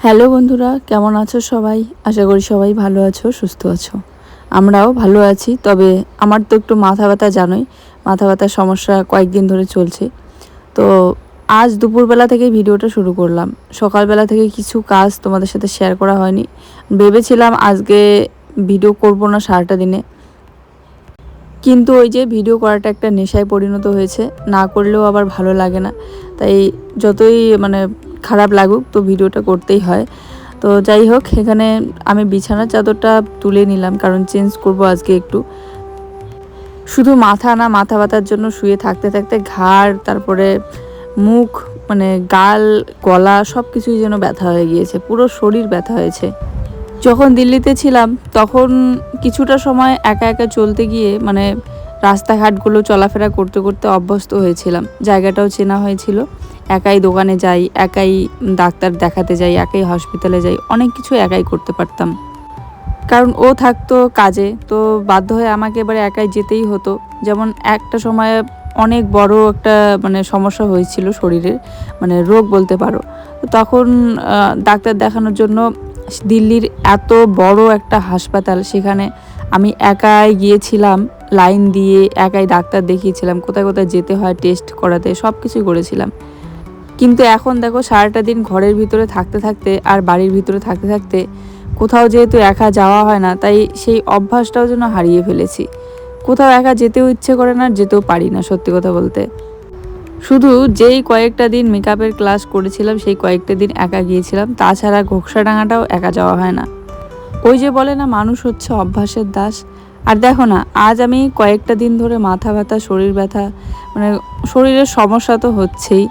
Hello বন্ধুরা, কেমন আছো সবাই? আশা করি সবাই ভালো আছো, সুস্থ আছো। আমরাও ভালো আছি। তবে আমার তো একটু মাথা ব্যথা, জানোই, মাথা ব্যথার সমস্যা কয়েকদিন ধরে চলছে। তো আজ দুপুরবেলা থেকে ভিডিওটা শুরু করলাম। সকালবেলা থেকে কিছু কাজ তোমাদের সাথে শেয়ার করা হয়নি। ভেবেছিলাম আজকে ভিডিও করব না সারাটা দিনে, কিন্তু ওই যে ভিডিও করাটা একটা নেশায় পরিণত হয়েছে, না করলেও আবার ভালো লাগে না। তাই যতই খারাপ লাগুক, তো ভিডিওটা করতেই হয়। তো যাই হোক, এখানে আমি বিছানার চাদরটা তুলে নিলাম, কারণ চেঞ্জ করব আজকে একটু। শুধু মাথা না, মাথা ব্যথার জন্য শুয়ে থাকতে থাকতে ঘাড়, তারপরে মুখ, গাল, গলা সব কিছুই যেন ব্যথা হয়ে গিয়েছে, পুরো শরীর ব্যথা হয়েছে। যখন দিল্লিতে ছিলাম তখন কিছুটা সময় একা একা চলতে গিয়ে রাস্তাঘাটগুলো চলাফেরা করতে করতে অভ্যস্ত হয়েছিলাম, জায়গাটাও চেনা হয়েছিল। একাই দোকানে যাই, একাই ডাক্তার দেখাতে যাই, একাই হসপিটালে যাই, অনেক কিছু একাই করতে পারতাম। কারণ ও থাকতো কাজে, তো বাধ্য হয়ে আমাকে এবারে একাই যেতেই হতো। যেমন একটা সময় অনেক বড় একটা সমস্যা হয়েছিল শরীরের, রোগ বলতে পারো। তো তখন ডাক্তার দেখানোর জন্য দিল্লির এত বড় একটা হাসপাতাল, সেখানে আমি একাই গিয়েছিলাম, লাইন দিয়ে একাই ডাক্তার দেখিয়েছিলাম, কোথায় কোথায় যেতে হয় টেস্ট করাতে, সব কিছুই করেছিলাম। কিন্তু এখন দেখো, সারাটা দিন ঘরের ভিতরে থাকতে থাকতে আর বাড়ির ভিতরে থাকতে থাকতে কোথাও যেহেতু একা যাওয়া হয় না, তাই সেই অভ্যাসটাও যেন হারিয়ে ফেলেছি। কোথাও একা যেতেও ইচ্ছে করে না, যেতেও পারি না, সত্যি কথা বলতে। শুধু যেই কয়েকটা দিন মেকআপের ক্লাস করেছিলাম, সেই কয়েকটা দিন একা গিয়েছিলাম, তাছাড়া ঘোকসাডাঙ্গাটাও একা যাওয়া হয় না। ওই যে বলে না, মানুষ হচ্ছে অভ্যাসের দাস। আর দেখো না, আজ আমি কয়েকটা দিন ধরে মাথা ব্যথা, শরীর ব্যথা, শরীরের সমস্যা তো হচ্ছেই,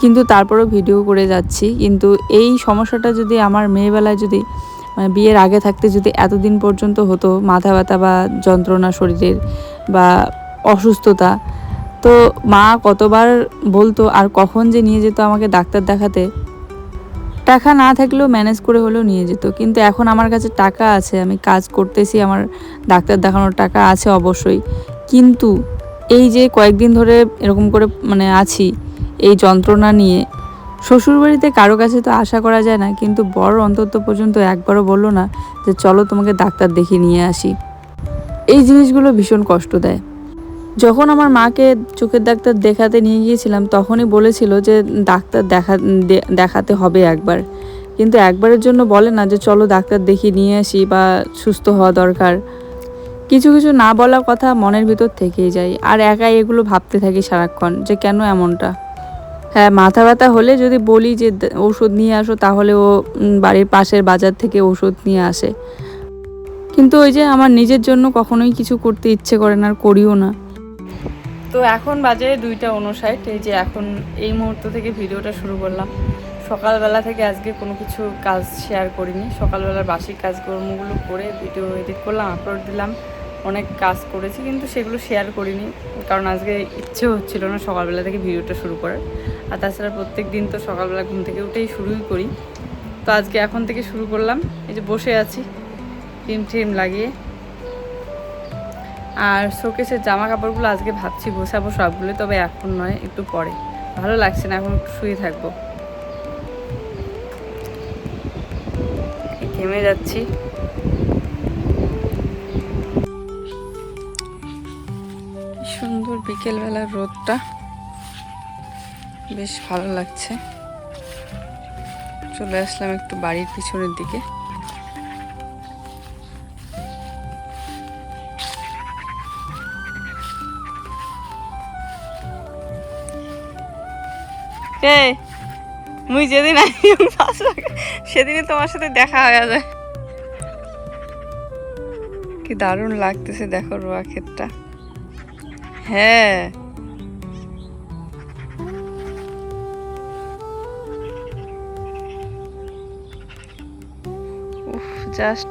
কিন্তু তারপরেও ভিডিও করে যাচ্ছি। কিন্তু এই সমস্যাটা যদি আমার মেয়েবেলায়, যদি বিয়ের আগে থাকতে যদি এতদিন পর্যন্ত হতো, মাথা ব্যথা বা যন্ত্রণা শরীরের বা অসুস্থতা, তো মা কতবার বলতো আর কখন যে নিয়ে যেত আমাকে ডাক্তার দেখাতে। টাকা না থাকলেও ম্যানেজ করে হলেও নিয়ে যেত। কিন্তু এখন আমার কাছে টাকা আছে, আমি কাজ করতেছি, আমার ডাক্তার দেখানোর টাকা আছে অবশ্যই। কিন্তু এই যে কয়েকদিন ধরে এরকম করে আছি এই যন্ত্রণা নিয়ে, শ্বশুরবাড়িতে কারো কাছে তো আশা করা যায় না, কিন্তু বড় অন্তত পর্যন্ত একবারও বললো না যে চলো তোমাকে ডাক্তার দেখিয়ে নিয়ে আসি। এই জিনিসগুলো ভীষণ কষ্ট দেয়। যখন আমার মাকে চোখের ডাক্তার দেখাতে নিয়ে গিয়েছিলাম, তখনই বলেছিল যে ডাক্তার দেখাতে হবে একবার, কিন্তু একবারের জন্য বলে না যে চলো ডাক্তার দেখিয়ে নিয়ে আসি বা সুস্থ হওয়া দরকার। কিছু কিছু না বলা কথা মনের ভিতর থেকেই যায়, আর একাই এগুলো ভাবতে থাকি সারাক্ষণ যে কেন এমনটা। হ্যাঁ, মাথা ব্যথা হলে যদি বলি যে ওষুধ নিয়ে আসো, তাহলে ও বাড়ির পাশের বাজার থেকে ওষুধ নিয়ে আসে। কিন্তু ওই যে আমার নিজের জন্য কখনোই কিছু করতে ইচ্ছে করে না, আর করিও না। তো এখন বাজে 2:59। এই যে এখন এই মুহূর্ত থেকে ভিডিওটা শুরু করলাম। সকালবেলা থেকে আজকে কোনো কিছু কাজ শেয়ার করিনি। সকালবেলার বাসি কাজকর্মগুলো করে ভিডিও এডিট করলাম, আপলোড দিলাম। অনেক কাজ করেছি, কিন্তু সেগুলো শেয়ার করিনি, কারণ আজকে ইচ্ছে হচ্ছিল না সকালবেলা থেকে ভিডিওটা শুরু করার। আর তাছাড়া প্রত্যেক দিন তো সকালবেলা ঘুম থেকে উঠেই শুরুই করি। তো আজকে এখন থেকে শুরু করলাম। এই যে বসে আছি ক্রিম ট্রিম লাগিয়ে। আর শোকেসের জামা কাপড়গুলো আজকে ভাবছি গোছাবো সবগুলো, তবে এখন নয়, একটু পরে। ভালো লাগছে না, এখন একটু শুয়ে থাকবো। ঘেমে যাচ্ছি। সুন্দর বিকেলবেলার রোদটা, বেশ ভালো লাগছে। চলে আসলাম একটু বাড়ির পিছনের দিকে। মুই যেদিন সেদিনই তোমার সাথে দেখা হয়ে যায়। কি দারুণ লাগতেছে দেখো রোয়া ক্ষেতটা। হ্যাঁ, উফ, জাস্ট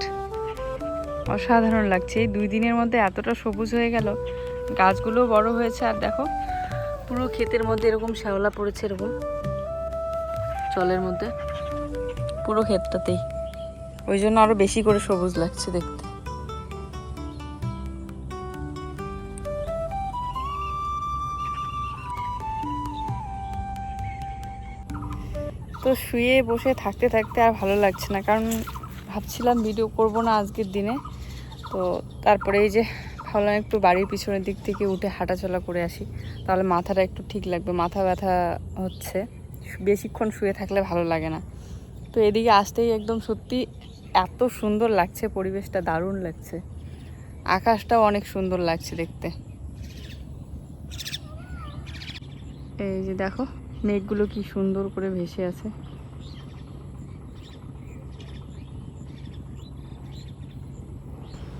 অসাধারণ লাগছে। এই 2 দিনের মধ্যে এতটা সবুজ হয়ে গেল, গাছগুলো বড় হয়েছে। আর দেখো, পুরো ক্ষেতের মধ্যে এরকম শ্যাওলা পড়েছে, এরকম জলের মধ্যে পুরো ক্ষেতটাতেই। ওই জন্য আরো বেশি করে সবুজ লাগছে দেখতে। তো শুয়ে বসে থাকতে থাকতে আর ভালো লাগছে না, কারণ ভাবছিলাম ভিডিও করব না আজকের দিনে। তো তারপরে এই যে ভাবলাম একটু বাড়ির পিছনের দিক থেকে উঠে হাঁটাচলা করে আসি, তাহলে মাথাটা একটু ঠিক লাগবে। মাথা ব্যথা হচ্ছে, বেশিক্ষণ শুয়ে থাকলে ভালো লাগে না। তো এদিকে আসতেই একদম সত্যি এত সুন্দর লাগছে, পরিবেশটা দারুণ লাগছে, আকাশটাও অনেক সুন্দর লাগছে দেখতে। এই যে দেখো মেঘগুলো কি সুন্দর করে ভেসে আছে।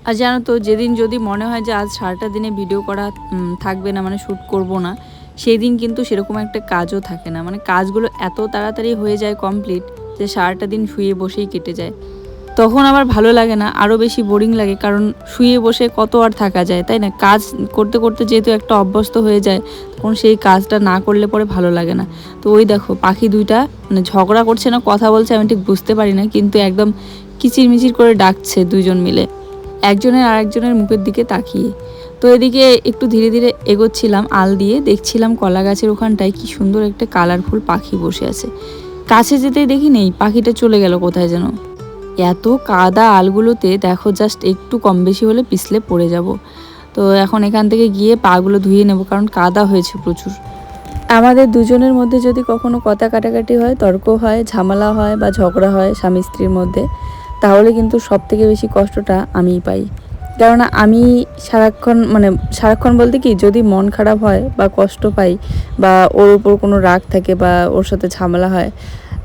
আর জানো তো, যেদিন যদি মনে হয় যে আজ সারাটা দিনে ভিডিও করা থাকবে না, মানে শ্যুট করব না, সেই দিন কিন্তু সেরকম একটা কাজও থাকে না। মানে কাজগুলো এত তাড়াতাড়ি হয়ে যায় কমপ্লিট যে সারাটা দিন শুয়ে বসেই কেটে যায়। তখন আবার ভালো লাগে না, আরও বেশি বোরিং লাগে, কারণ শুয়ে বসে কত আর থাকা যায়, তাই না? কাজ করতে করতে যেহেতু একটা অভ্যস্ত হয়ে যায়, তখন সেই কাজটা না করলে পরে ভালো লাগে না। তো ওই দেখো পাখি দুইটা মানে ঝগড়া করছে না কথা বলছে আমি ঠিক বুঝতে পারি না, কিন্তু একদম কিচিরমিচির করে ডাকছে দুইজন মিলে, একজনের আরেকজনের মুখের দিকে তাকিয়ে। তো এদিকে একটু ধীরে ধীরে এগোচ্ছিলাম, আল দিয়ে দেখছিলাম কলা গাছের ওখানটায় কি সুন্দর একটা কালারফুল পাখি বসে আছে। কাছে যেতেই দেখি নেই, পাখিটা চলে গেল কোথায় যেন। এত কাদা আলগুলোতে দেখো, জাস্ট একটু কম বেশি হলে পিছলে পড়ে যাব। তো এখন এখান থেকে গিয়ে পাগুলো ধুয়ে নেব, কারণ কাদা হয়েছে প্রচুর। আমাদের দুজনের মধ্যে যদি কখনো কথা কাটাকাটি হয়, তর্ক হয়, ঝামেলা হয় বা ঝগড়া হয় স্বামী স্ত্রীর মধ্যে, তাহলে কিন্তু সব থেকে বেশি কষ্টটা আমিই পাই। কেননা আমি সারাক্ষণ বলতে কি, যদি মন খারাপ হয় বা কষ্ট পাই বা ওর উপর কোনো রাগ থাকে বা ওর সাথে ঝামেলা হয়,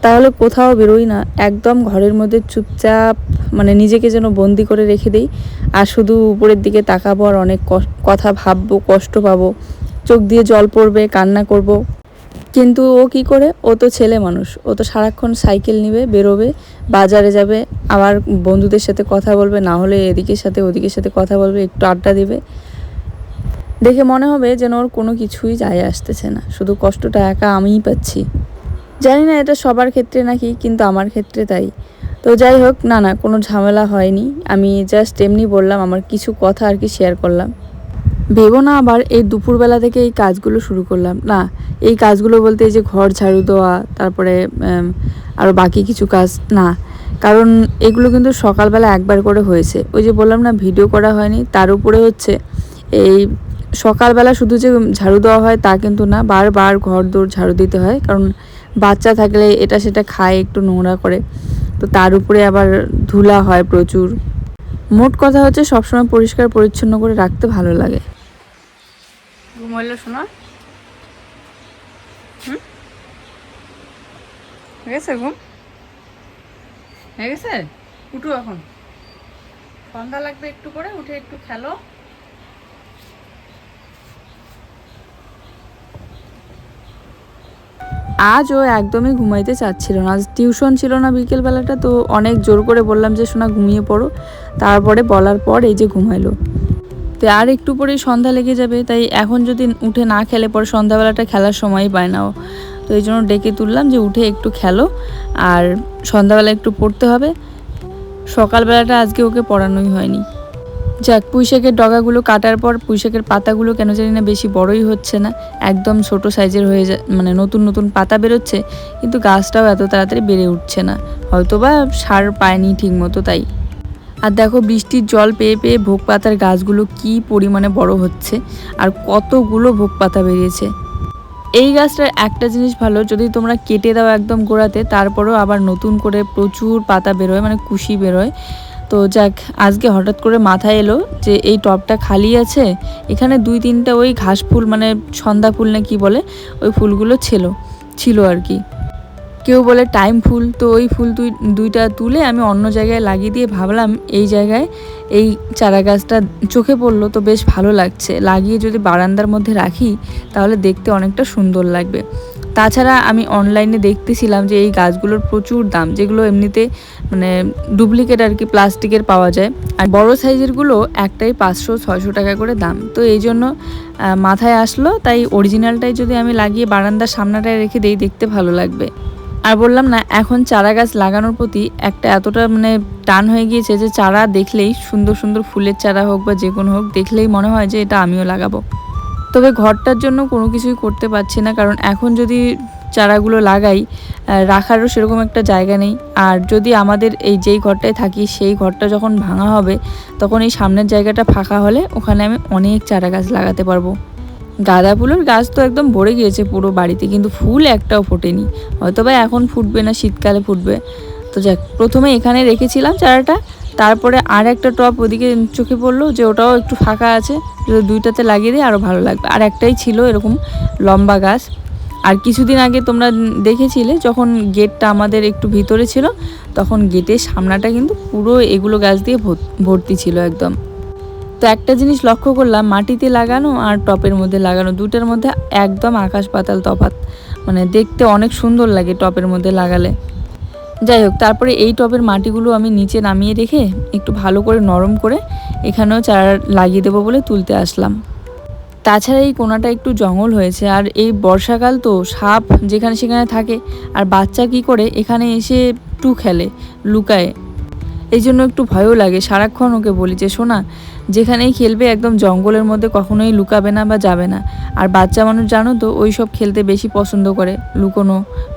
তাহলে কোথাও বেরোই না, একদম ঘরের মধ্যে চুপচাপ মানে নিজেকে যেন বন্দি করে রেখে দিই। আর শুধু উপরের দিকে তাকাবো আর অনেক কথা ভাববো, কষ্ট পাবো, চোখ দিয়ে জল পড়বে, কান্না করব। কিন্তু ও কি করে, ও তো ছেলে মানুষ, ও তো সারাক্ষণ সাইকেল নিবে, বেরোবে, বাজারে যাবে, আবার বন্ধুদের সাথে কথা বলবে, না হলে এদিকের সাথে ওদিকের সাথে কথা বলবে, একটু আড্ডা দিবে। দেখে মনে হবে যেন ওর কোনো কিছুই যায় আসতেছে না, শুধু কষ্টটা একা আমিই পাচ্ছি। জানি না এটা সবার ক্ষেত্রে নাকি, কিন্তু আমার ক্ষেত্রে তাই। তো যাই হোক, না কোনো ঝামেলা হয়নি, আমি জাস্ট এমনি বললাম, আমার কিছু কথা আর কি শেয়ার করলাম। ভেবো না আবার এই দুপুরবেলা থেকে এই কাজগুলো শুরু করলাম, না এই কাজগুলো বলতে এই যে ঘর ঝাড়ু দেওয়া, তারপরে আরও বাকি কিছু কাজ না, কারণ এগুলো কিন্তু সকালবেলা একবার করে হয়েছে। ওই যে বললাম না ভিডিও করা হয়নি, তার উপরে হচ্ছে এই সকালবেলা শুধু যে ঝাড়ু দেওয়া হয় তা কিন্তু না, বারবার ঘর দৌড় ঝাড়ু দিতে হয়, কারণ বাচ্চা থাকলে এটা সেটা খায়, একটু নোংরা করে, তো তার উপরে আবার ধুলা হয় প্রচুর। মোট কথা হচ্ছে সবসময় পরিষ্কার পরিচ্ছন্ন করে রাখতে ভালো লাগে। ঘুমাইলো শোনা, হয়ে গেছে ঘুম, হয়ে গেছে, উঠো এখন, সন্ধ্যা লাগবে একটু করে, উঠে একটু খেলো। আজ ও একদমই ঘুমাইতে চাচ্ছিল না, আজ টিউশন ছিল না বিকেলবেলাটা, তো অনেক জোর করে বললাম যে শোনা ঘুমিয়ে পড়ো, তারপরে বলার পর এই যে ঘুমাইলো। তো আর একটু পরেই সন্ধ্যা লেগে যাবে, তাই এখন যদি উঠে না খেলে পরে সন্ধ্যাবেলাটা খেলার সময়ই পায় না ও। তো এই জন্য ডেকে তুললাম যে উঠে একটু খেলো, আর সন্ধ্যাবেলা একটু পড়তে হবে। সকালবেলাটা আজকে ওকে পড়ানোই হয়নি। যাক, পুঁইশাকের ডগাগুলো কাটার পর পুঁইশাকের পাতাগুলো কেন জানি না বেশি বড়ই হচ্ছে না, একদম ছোট সাইজের হয়ে যায়, মানে নতুন নতুন পাতা বেরোচ্ছে, কিন্তু গাছটাও এত তাড়াতাড়ি বেড়ে উঠছে না, হয়তোবা সার পায়নি ঠিক মতো তাই। আর দেখো বৃষ্টির জল পেয়ে পেয়ে ভোগ পাতার গাছগুলো কি পরিমাণে বড় হচ্ছে, আর কতগুলো ভোগ পাতা বেরিয়েছে। এই গাছটার একটা জিনিস ভালো, যদি তোমরা কেটে দাও একদম গোড়াতে, তারপরেও আবার নতুন করে প্রচুর পাতা বেরোয়, মানে কুশি বেরোয়। তো যাক, আজকে হঠাৎ করে মাথায় এলো যে এই টবটা খালি আছে, এখানে 2-3টা ওই ঘাস ফুল, মানে সন্ধ্যা ফুল না কি বলে, ওই ফুলগুলো ছিল আর কি, কেউ বলে টাইম ফুল। তো ওই ফুল দুইটা তুলে আমি অন্য জায়গায় লাগিয়ে দিয়ে ভাবলাম এই জায়গায় এই চারা গাছটা চোখে পড়লো, তো বেশ ভালো লাগছে, লাগিয়ে যদি বারান্দার মধ্যে রাখি তাহলে দেখতে অনেকটা সুন্দর লাগবে। তাছাড়া আমি অনলাইনে দেখতেছিলাম যে এই গাছগুলোর প্রচুর দাম, যেগুলো এমনিতে মানে ডুপ্লিকেট আর কি, প্লাস্টিকের পাওয়া যায়, আর বড় সাইজেরগুলো একটাই 500-600 টাকা করে দাম। তো এই জন্য মাথায় আসলো, তাই অরিজিনালটাই যদি আমি লাগিয়ে বারান্দার সামনাটায় রেখে দিই, দেখতে ভালো লাগবে। আর বললাম না, এখন চারা গাছ লাগানোর প্রতি একটা এতটা মানে টান হয়ে গিয়েছে যে চারা দেখলেই, সুন্দর সুন্দর ফুলের চারা হোক বা যে কোনো হোক, দেখলেই মনে হয় যে এটা আমিও লাগাবো। তবে ঘরটার জন্য কোনো কিছুই করতে পারছি না, কারণ এখন যদি চারাগুলো লাগাই রাখারও সেরকম একটা জায়গা নেই। আর যদি আমাদের এই যেই ঘরটায় থাকি সেই ঘরটা যখন ভাঙা হবে তখন এই সামনের জায়গাটা ফাঁকা হলে ওখানে আমি অনেক চারা গাছ লাগাতে পারবো। গাঁদা ফুলের গাছ তো একদম ভরে গিয়েছে পুরো বাড়িতে, কিন্তু ফুল একটাও ফোটেনি। হয়তো বা এখন ফুটবে না, শীতকালে ফুটবে। তো যাক, প্রথমে এখানে রেখেছিলাম চারাটা, তারপরে আর একটা টব ওদিকে চোখে পড়লো যে ওটাও একটু ফাঁকা আছে, যদি দুইটাতে লাগিয়ে দিই আরও ভালো লাগবে। আর একটাই ছিল এরকম লম্বা গাছ। আর কিছুদিন আগে তোমরা দেখেছিলে যখন গেটটা আমাদের একটু ভিতরে ছিল, তখন গেটের সামনাটা কিন্তু পুরো এগুলো গাছ দিয়ে ভর্তি ছিল একদম। তো একটা জিনিস লক্ষ্য করলাম, মাটিতে লাগানো আর টপের মধ্যে লাগানো দুটার মধ্যে একদম আকাশ পাতাল তফাৎ। মানে দেখতে অনেক সুন্দর লাগে টপের মধ্যে লাগালে। যাই হোক, তারপরে এই টবের মাটিগুলো আমি নিচে নামিয়ে রেখে একটু ভালো করে নরম করে এখানেও চারা লাগিয়ে দেবো বলে তুলতে আসলাম। তাছাড়া এই কোনাটা একটু জঙ্গল হয়েছে, আর এই বর্ষাকাল তো সাপ যেখানে সেখানে থাকে, আর বাচ্চা কি করে এখানে এসে টু খেলে, লুকায়। এই জন্য একটু ভয়ও লাগে। সারাক্ষণ ওকে বলি যে শোনা, যেখানেই খেলবে একদম জঙ্গলের মধ্যে কখনোই লুকাবে না বা যাবে না। আর বাচ্চা মানুষ জানো তো ওই সব খেলতে বেশি পছন্দ করে,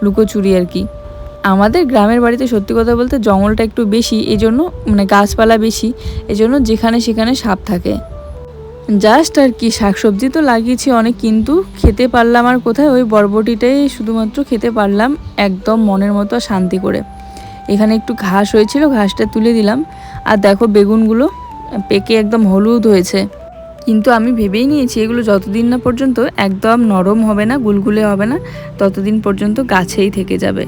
লুকোচুরি আর কি। আমাদের গ্রামের বাড়িতে সত্যি কথা বলতে জঙ্গলটা একটু বেশি, এই জন্য মানে গাছপালা বেশি, এই জন্য যেখানে সেখানে সাপ থাকে। জাস্ট আর কি, শাকসবজি তো লাগিয়েছি অনেক, কিন্তু খেতে পারলাম আর কোথায়, ওই বরবটিটাই শুধুমাত্র খেতে পারলাম একদম মনের মতো শান্তি করে। এখানে একটু ঘাস হয়েছিল, ঘাসটা তুলে দিলাম। আর দেখো বেগুনগুলো পেকে একদম হলুদ হয়েছে, কিন্তু আমি ভেবেই নিয়েছি এগুলো যতদিন না পর্যন্ত একদম নরম হবে না, গুলগুলে হবে না, ততদিন পর্যন্ত গাছেই থেকে যাবে।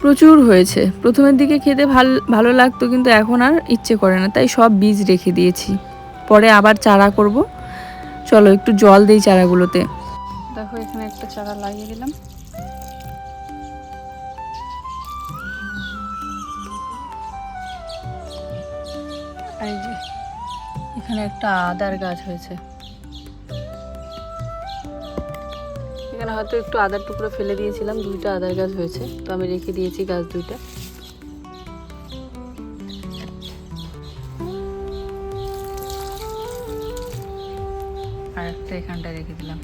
প্রচুর হয়েছে। প্রথমের দিকে খেতে ভালো লাগতো, কিন্তু এখন আর ইচ্ছে করে না, তাই সব বীজ রেখে দিয়েছি, পরে আবার চারা করব। চলো একটু জল দিই চারাগুলোতে। দেখো এখানে একটা চারা লাগিয়ে দিলাম। এই যে এখানে একটা আদার গাছ হয়েছে, এখানে হয়তো একটু আদার টুকরো ফেলে দিয়েছিলাম, দুইটা আদার গাছ হয়েছে, তো আমি রেখে দিয়েছি গাছ দুইটা। আর একটা এখানটায় রেখে দিলাম।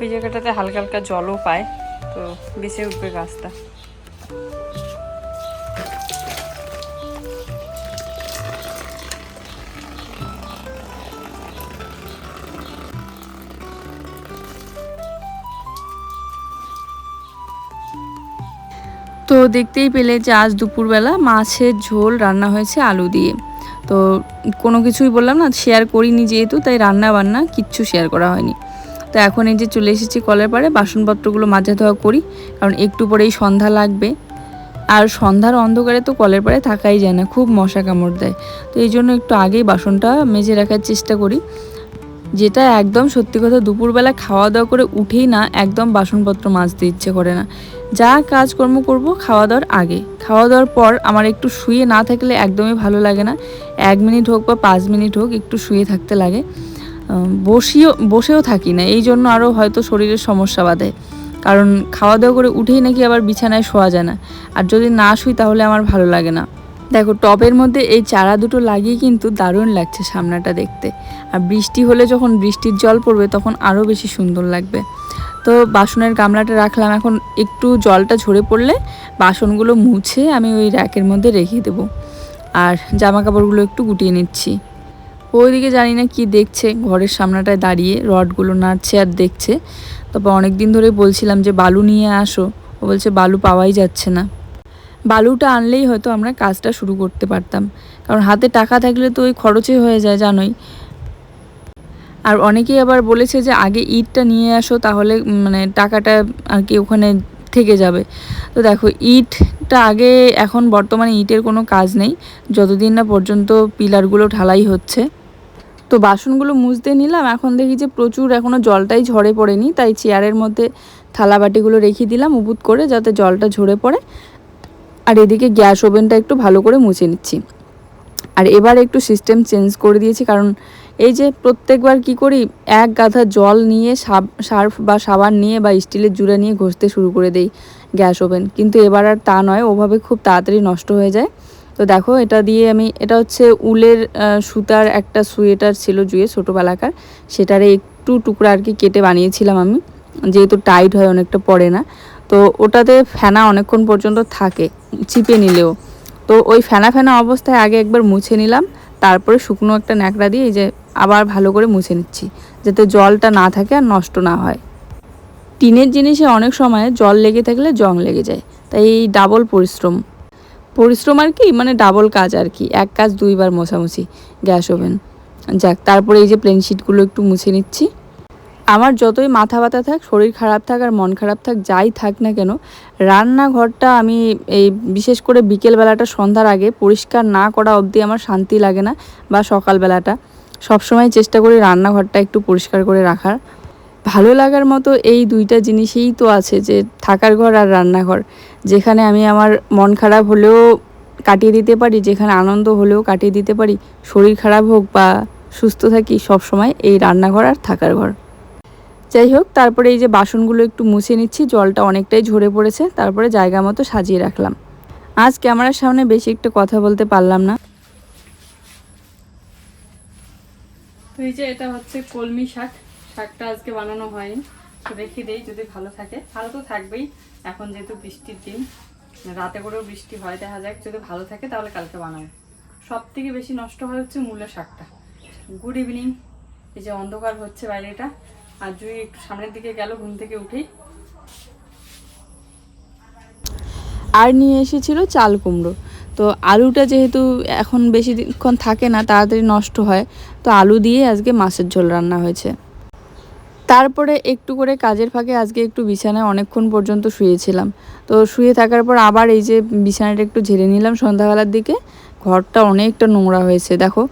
ওই জায়গাটাতে হালকা হালকা জলও পায়, তো বেঁচে উঠবে গাছটা। তো দেখতেই পেলে যে আজ দুপুরবেলা মাছের ঝোল রান্না হয়েছে আলু দিয়ে। তো কোনো কিছুই বললাম না, শেয়ার করিনি যেহেতু, তাই রান্না বান্না কিচ্ছু শেয়ার করা হয়নি। তো এখন এই যে চলে এসেছি কলের পাড়ে, বাসনপত্রগুলো মাজা ধোয়া করি, কারণ একটু পরেই সন্ধ্যা লাগবে। আর সন্ধ্যার অন্ধকারে তো কলের পাড়ে থাকাই যায় না, খুব মশা কামড় দেয়। তো এই জন্য একটু আগেই বাসনটা মেজে রাখার চেষ্টা করি। যেটা একদম সত্যি কথা, দুপুরবেলা খাওয়া দাওয়া করে উঠেই না একদম বাসনপত্র মাজতে ইচ্ছে করে না। যা কাজকর্ম করব খাওয়া দাওয়ার আগে, খাওয়া দাওয়ার পর আমার একটু শুয়ে না থাকলে একদমই ভালো লাগে না। 1 মিনিট হোক বা 5 মিনিট হোক একটু শুয়ে থাকতে লাগে। বসেও থাকি না, এই জন্য আরও হয়তো শরীরের সমস্যা বাঁধে। কারণ খাওয়া দাওয়া করে উঠেই নাকি আবার বিছানায় শোয়া যায় না, আর যদি না শুই তাহলে আমার ভালো লাগে না। দেখো টবের মধ্যে এই চারা দুটো লাগিয়ে কিন্তু দারুণ লাগছে সামনাটা দেখতে। আর বৃষ্টি হলে, যখন বৃষ্টির জল পড়বে তখন আরও বেশি সুন্দর লাগবে। তো বাসনের গামলাটা রাখলাম, এখন একটু জলটা ঝরে পড়লে বাসনগুলো মুছে আমি ওই র্যাকের মধ্যে রেখে দেবো। আর জামা কাপড়গুলো একটু গুটিয়ে নিচ্ছি। ওইদিকে জানি না কি দেখছে, ঘরের সামনাটায় দাঁড়িয়ে রডগুলো নাড়ছে আর দেখছে। তবে অনেক দিন ধরে বলছিলাম যে বালু নিয়ে আসো, ও বলছে বালু পাওয়াই যাচ্ছে না। বালুটা আনলেই হয়তো আমরা কাজটা শুরু করতে পারতাম, কারণ হাতে টাকা থাকলে তো ওই খরচই হয়ে যায় জানোই। আর অনেকেই আবার বলেছে যে আগে ইটটা নিয়ে আসো, তাহলে মানে টাকাটা আর কি ওখানে থেকে যাবে। তো দেখো ইটটা আগে, এখন বর্তমানে ইটের কোনো কাজ নেই যতদিন না পর্যন্ত পিলারগুলো ঢালাই হচ্ছে। তো বাসনগুলো মুছতে নিলাম, এখন দেখি যে প্রচুর এখনও জলটাই ঝরে পড়েনি, তাই চেয়ারের মধ্যে থালা বাটিগুলো রেখে দিলাম উবুত করে, যাতে জলটা ঝরে পড়ে। আর এদিকে গ্যাস ওভেনটা একটু ভালো করে মুছে নিচ্ছি। আর এবার একটু সিস্টেম চেঞ্জ করে দিয়েছি, কারণ এই যে প্রত্যেকবার কি করি, এক গাধা জল নিয়ে সার্ফ বা সাবান নিয়ে বা স্টিলের জুড়া নিয়ে ঘষতে শুরু করে দেই গ্যাস ওভেন, কিন্তু এবার আর তা নয়, ওভাবে খুব তাড়াতাড়ি নষ্ট হয়ে যায়। তো দেখো এটা দিয়ে এটা হচ্ছে উলের সুতার একটা সোয়েটার ছিল জুয়ে ছোটোবেলাকার, সেটারে একটু টুকরা আর কি কেটে বানিয়েছিলাম আমি, যেহেতু টাইট হয় অনেকটা পড়ে না। তো ওটাতে ফেনা অনেকক্ষণ পর্যন্ত থাকে চিপে নিলেও। তো ওই ফেনা ফেনা অবস্থায় আগে একবার মুছে নিলাম, তারপরে শুকনো একটা ন্যাকড়া দিয়ে এই যে আবার ভালো করে মুছে নিচ্ছি, যাতে জলটা না থাকে আর নষ্ট না হয়। টিনের জিনিসে অনেক সময় জল লেগে থাকলে জং লেগে যায়, তাই এই ডাবল পরিশ্রম আর কি, মানে ডাবল কাজ আর কি, এক কাজ দুইবার মোছামুছি গ্যাস ওভেন। যাক, তারপরে এই যে প্লেন শিটগুলো একটু মুছে নিচ্ছি। আমার যতই মাথা ব্যথা থাক, শরীর খারাপ থাক আর মন খারাপ থাক, যাই থাক না কেন, রান্নাঘরটা আমি এই বিশেষ করে বিকেলবেলাটা সন্ধ্যার আগে পরিষ্কার না করা অবধি আমার শান্তি লাগে না, বা সকালবেলাটা সবসময় চেষ্টা করি রান্নাঘরটা একটু পরিষ্কার করে রাখার। ভালো লাগার মতো এই দুইটা জিনিসই তো আছে, যে থাকার ঘর আর রান্নাঘর, যেখানে আমি আমার মন খারাপ হলেও কাটিয়ে দিতে পারি, যেখানে আনন্দ হলেও কাটিয়ে দিতে পারি, শরীর খারাপ হোক বা সুস্থ থাকি, সব সময় এই রান্নাঘর আর থাকার ঘর। যাই হোক, তারপরে এই যে বাসনগুলো একটু মুছে নিচ্ছি, জলটা অনেকটাই ঝরে পড়েছে, তারপরে জায়গা মতো সাজিয়ে রাখলাম। আজ ক্যামেরার সামনে বেশি একটু কথা বলতে পারলাম না। তো এই যে এটা হচ্ছে কলমি শাকটা আজকে বানানো হয়নি, তো রেখে দেই, যদি ভালো থাকে। ভালো তো থাকবেই, এখন যেহেতু বৃষ্টির দিন, রাতে করেও বৃষ্টি হয়, দেখা যাক, যদি ভালো থাকে তাহলে কালকে বানাবো। সব থেকে বেশি নষ্ট হয় হচ্ছে মূলের শাকটা। গুড ইভিনিং, এই যে অন্ধকার হচ্ছে বাইরেটা, আর জুই একটু সামনের দিকে গেল ঘুম থেকে উঠেই। আর নিয়ে এসেছিল চাল কুমড়ো। তো আলুটা যেহেতু এখন বেশি দিনক্ষণ থাকে না, তাড়াতাড়ি নষ্ট হয়, তো আলু দিয়ে আজকে মাছের ঝোল রান্না হয়েছে। তারপরে একটু করে কাজের ফাঁকে আজকে একটু বিছানায় অনেকক্ষণ পর্যন্ত শুয়েছিলাম। তো শুয়ে থাকার পর আবার এই যে বিছানাটা একটু ঝেড়ে নিলাম সন্ধ্যাবেলার দিকে। ঘরটা অনেকটা নোংরা হয়েছে দেখো,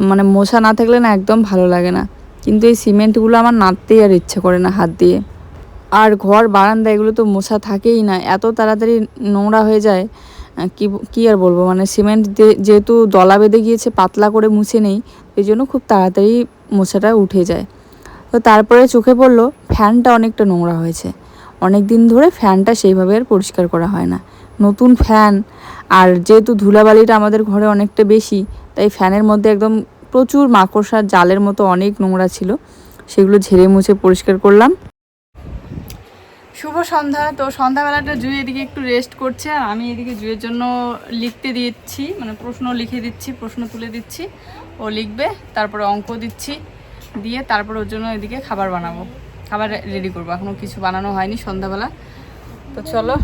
মানে মোছা না থাকলে না একদম ভালো লাগে না, কিন্তু এই সিমেন্টগুলো আমার নাড়তেই আর ইচ্ছা করে না হাত দিয়ে। আর ঘর বারান্দা এগুলো তো মোছা থাকেই না, এত তাড়াতাড়ি নোংরা হয়ে যায়। কি কি আর বলবো, মানে সিমেন্ট যেহেতু দলা বেঁধে গিয়েছে, পাতলা করে মুছে নেই, এই জন্য খুব তাড়াতাড়ি মোছাটা উঠে যায়। তো তারপরে চোখে পড়লো ফ্যানটা অনেকটা নোংরা হয়েছে, অনেক দিন ধরে ফ্যানটা সেইভাবে আর পরিষ্কার করা হয় না। নতুন ফ্যান, আর যেহেতু ধুলাবালিটা আমাদের ঘরে অনেকটা বেশি, তাই ফ্যানের মধ্যে একদম প্রচুর মাকড়সার জালের মতো অনেক নোংরা ছিল, সেগুলো ঝেড়ে মুছে পরিষ্কার করলাম। শুভ সন্ধ্যা। তো সন্ধ্যাবেলাটা জুই এদিকে একটু রেস্ট করছে, আর আমি এদিকে জুইয়ের জন্য লিখতে দিচ্ছি, মানে প্রশ্ন লিখে দিচ্ছি, প্রশ্ন তুলে দিচ্ছি, ও লিখবে, তারপরে অঙ্ক দিচ্ছি, দিয়ে তারপর ওর জন্য এদিকে খাবার বানাবো, খাবার রেডি করবো। এখনও কিছু বানানো হয়নি সন্ধ্যাবেলা। তো চলো,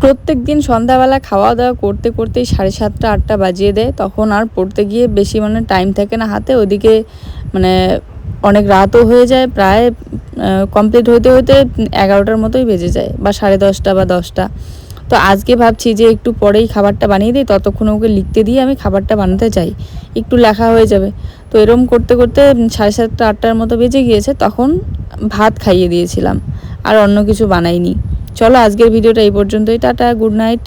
প্রত্যেক দিন সন্ধ্যাবেলা খাওয়া দাওয়া করতে করতেই 7:30 8টা বাজিয়ে দেয়, তখন আর পড়তে গিয়ে বেশি মানে টাইম থাকে না হাতে, ওদিকে মানে অনেক রাতও হয়ে যায়, প্রায় কমপ্লিট হতে হতে 11টার মতোই বেজে যায়, বা 10:30 বা 10টা। তো আজকে ভাবছি যে একটু পরেই খাবারটা বানিয়ে দিই, ততক্ষণ ওকে লিখতে দিয়ে আমি খাবারটা বানাতে যাই, একটু লেখা হয়ে যাবে। তো এরম করতে করতে 7:30 8টার মতো বেজে গিয়েছে, তখন ভাত খাইয়ে দিয়েছিলাম, আর অন্য কিছু বানাইনি। চলো, আজকের ভিডিওটা এই পর্যন্তই। Tata, good night.